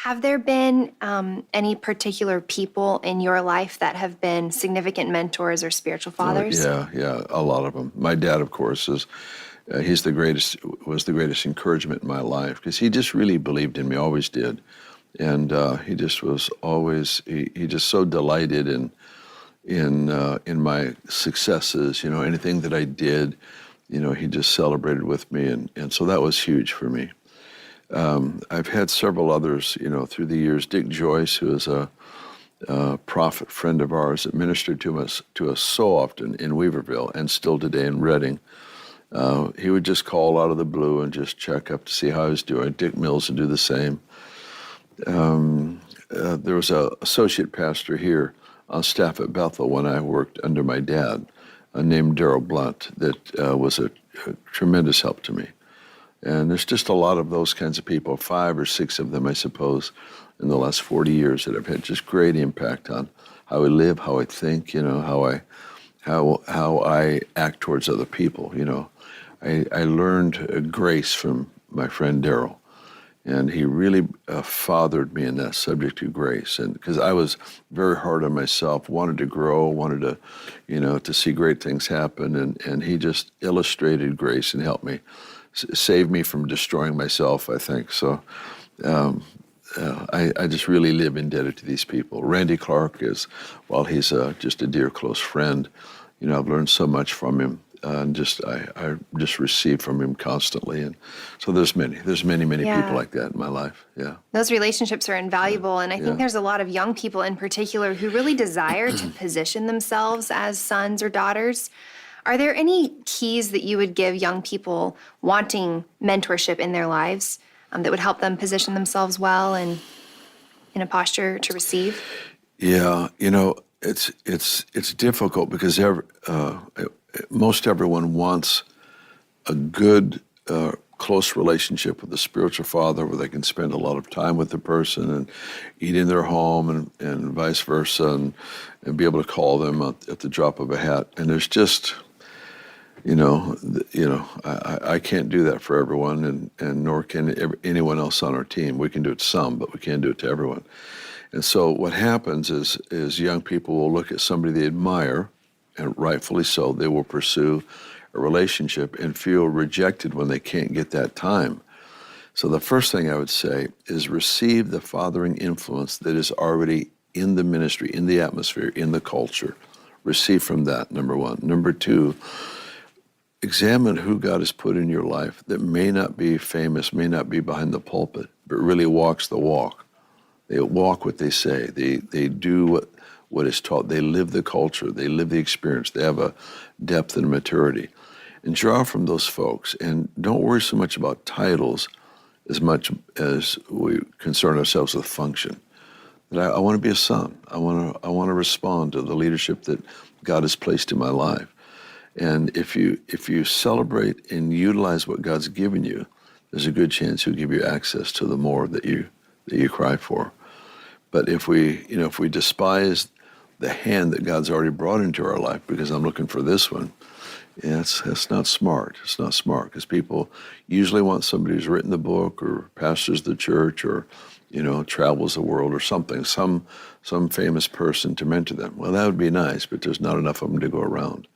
Have there been any particular people in your life that have been significant mentors or spiritual Oh, fathers? yeah, a lot of them. My dad, of course, is was the greatest encouragement in my life because he just really believed in me, always did, and he just was always he just so delighted in my successes. Anything that I did, he just celebrated with me, and so that was huge for me. I've had several others, through the years. Dick Joyce, who is a prophet friend of ours that ministered to us so often in Weaverville and still today in Reading. He would just call out of the blue and just check up to see how I was doing. Dick Mills would do the same. There was an associate pastor here on staff at Bethel when I worked under my dad, named Darrell Blunt, that was a tremendous help to me. And there's just a lot of those kinds of people, 5 or 6 of them, I suppose, in the last 40 years that have had just great impact on how I live, how I think, how I act towards other people. I learned grace from my friend Darrell, and he really fathered me in that subject of grace. And because I was very hard on myself, wanted to grow, wanted to see great things happen, and he just illustrated grace and helped me, saved me from destroying myself, I think. So I just really live indebted to these people. Randy Clark is, while he's just a dear close friend, I've learned so much from him. And I just receive from him constantly, and so there's many people Yeah. like that in my life. Yeah, Those relationships are invaluable, and I think yeah. there's a lot of young people in particular who really desire to position themselves as sons or daughters. Are there any keys that you would give young people wanting mentorship in their lives that would help them position themselves well and in a posture to receive? Yeah, it's difficult because most everyone wants a good, close relationship with a spiritual father where they can spend a lot of time with the person and eat in their home and vice versa, and be able to call them at the drop of a hat. And there's just, I can't do that for everyone, and nor can anyone else on our team. We can do it some, but we can't do it to everyone. And so what happens is young people will look at somebody they admire, and rightfully so. They will pursue a relationship and feel rejected when they can't get that time. So the first thing I would say is receive the fathering influence that is already in the ministry, in the atmosphere, in the culture. Receive from that, number one. Number two, examine who God has put in your life that may not be famous, may not be behind the pulpit, but really walks the walk. They walk what they say. They do what is taught. They live the culture. They live the experience. They have a depth and maturity. And draw from those folks. And don't worry so much about titles as much as we concern ourselves with function. That I want to be a son. I want to respond to the leadership that God has placed in my life. And if you celebrate and utilize what God's given you, there's a good chance He'll give you access to the more that you cry for. But if we despise the hand that God's already brought into our life because I'm looking for this one, yeah, it's not smart. It's not smart because people usually want somebody who's written the book or pastors the church or travels the world or something, some famous person to mentor them. Well, that would be nice, but there's not enough of them to go around.